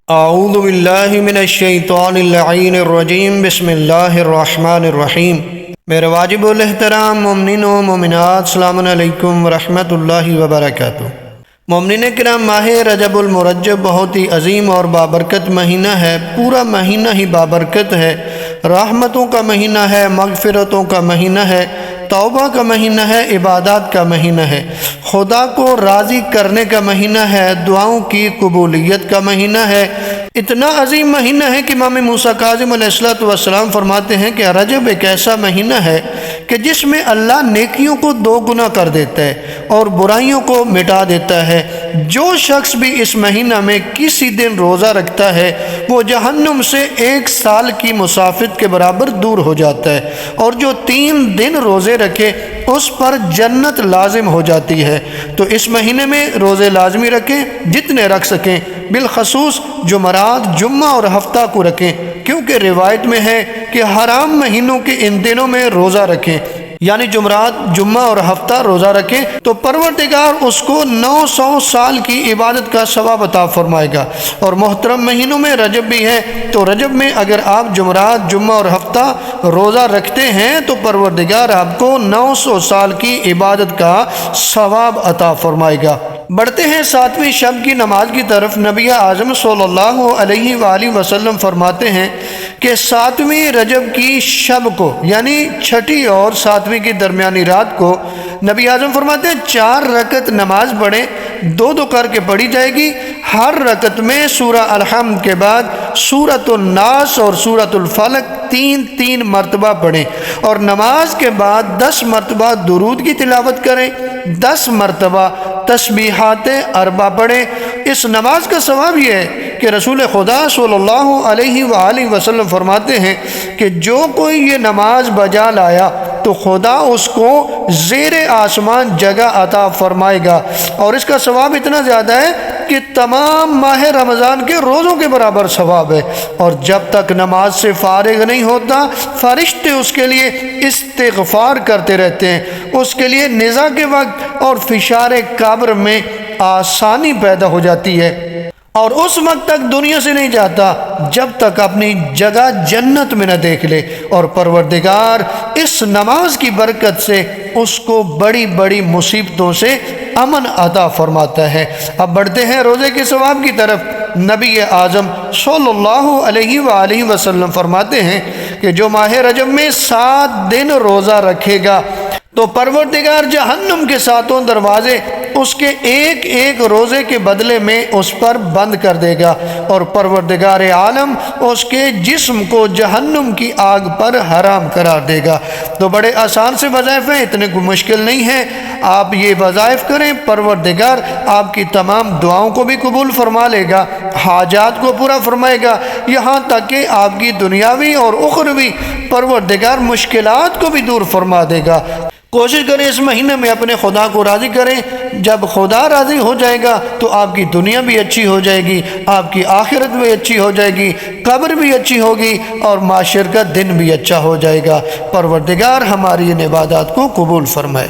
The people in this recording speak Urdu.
اعوذ باللہ من الشیطان اللعین الرجیم، بسم اللہ الرحمن الرحیم۔ میرے واجب الاحترام مومنین و مومنات، السلام علیکم ورحمۃ اللہ وبرکاتہ۔ مومنین کرام، ماہ رجب المرجب بہت ہی عظیم اور بابرکت مہینہ ہے۔ پورا مہینہ ہی بابرکت ہے، رحمتوں کا مہینہ ہے، مغفرتوں کا مہینہ ہے، توبہ کا مہینہ ہے، عبادات کا مہینہ ہے، خدا کو راضی کرنے کا مہینہ ہے، دعاؤں کی قبولیت کا مہینہ ہے۔ اتنا عظیم مہینہ ہے کہ امام موسیٰ کاظم علیہ السلام فرماتے ہیں کہ رجب ایک ایسا مہینہ ہے کہ جس میں اللہ نیکیوں کو 2 گنا کر دیتا ہے اور برائیوں کو مٹا دیتا ہے۔ جو شخص بھی اس مہینہ میں کسی دن روزہ رکھتا ہے وہ جہنم سے 1 سال کی مسافت کے برابر دور ہو جاتا ہے، اور جو 3 دن روزے رکھے اس پر جنت لازم ہو جاتی ہے۔ تو اس مہینے میں روزے لازمی رکھیں، جتنے رکھ سکیں، بالخصوص جمعرات، جمعہ اور ہفتہ کو رکھیں، کیونکہ روایت میں ہے کہ حرام مہینوں کے ان دنوں میں روزہ رکھیں، یعنی جمعرات، جمعہ اور ہفتہ روزہ رکھیں تو پروردگار اس کو 900 سال کی عبادت کا ثواب عطا فرمائے گا۔ اور محترم مہینوں میں رجب بھی ہے، تو رجب میں اگر آپ جمعرات، جمعہ اور ہفتہ روزہ رکھتے ہیں تو پروردگار آپ کو 900 سال کی عبادت کا ثواب عطا فرمائے گا۔ بڑھتے ہیں 7ویں شب کی نماز کی طرف۔ نبی اعظم صلی اللہ علیہ وآلہ وسلم فرماتے ہیں کہ 7ویں رجب کی شب کو، یعنی 6ٹھی اور 7ویں کی درمیانی رات کو، نبی اعظم فرماتے ہیں 4 رکعت نماز پڑھیں، 2 کر کے پڑھی جائے گی۔ ہر رکعت میں سورہ الحمد کے بعد سورۃ الناس اور سورۃ الفلق 3 مرتبہ پڑھیں، اور نماز کے بعد 10 مرتبہ درود کی تلاوت کریں، 10 مرتبہ تسبیحات 4 پڑھیں۔ اس نماز کا ثواب یہ ہے کہ رسول خدا صلی اللہ علیہ وآلہ وسلم فرماتے ہیں کہ جو کوئی یہ نماز بجا لایا تو خدا اس کو زیر آسمان جگہ عطا فرمائے گا، اور اس کا ثواب اتنا زیادہ ہے کہ تمام ماہ رمضان کے روزوں کے برابر ثواب ہے۔ اور جب تک نماز سے فارغ نہیں ہوتا، فرشتے اس کے لیے استغفار کرتے رہتے ہیں، اس کے لیے نزا کے وقت اور فشار قبر میں آسانی پیدا ہو جاتی ہے، اور اس وقت تک دنیا سے نہیں جاتا جب تک اپنی جگہ جنت میں نہ دیکھ لے۔ اور پروردگار اس نماز کی برکت سے اس کو بڑی بڑی مصیبتوں سے امن عطا فرماتا ہے۔ اب بڑھتے ہیں روزے کے ثواب کی طرف۔ نبی اعظم صلی اللہ علیہ وآلہ وسلم فرماتے ہیں کہ جو ماہ رجب میں 7 دن روزہ رکھے گا تو پروردگار جہنم کے 7 دروازے اس کے ایک روزے کے بدلے میں اس پر بند کر دے گا، اور پروردگار عالم اس کے جسم کو جہنم کی آگ پر حرام قرار دے گا۔ تو بڑے آسان سے وظائف ہیں، اتنے کوئی مشکل نہیں ہے۔ آپ یہ وظائف کریں، پروردگار آپ کی تمام دعاؤں کو بھی قبول فرما لے گا، حاجات کو پورا فرمائے گا، یہاں تک کہ آپ کی دنیاوی اور اخروی پروردگار مشکلات کو بھی دور فرما دے گا۔ کوشش کریں اس مہینے میں اپنے خدا کو راضی کریں۔ جب خدا راضی ہو جائے گا تو آپ کی دنیا بھی اچھی ہو جائے گی، آپ کی آخرت بھی اچھی ہو جائے گی، قبر بھی اچھی ہوگی، اور معاشر کا دن بھی اچھا ہو جائے گا۔ پروردگار ہماری ان عبادات کو قبول فرمائے۔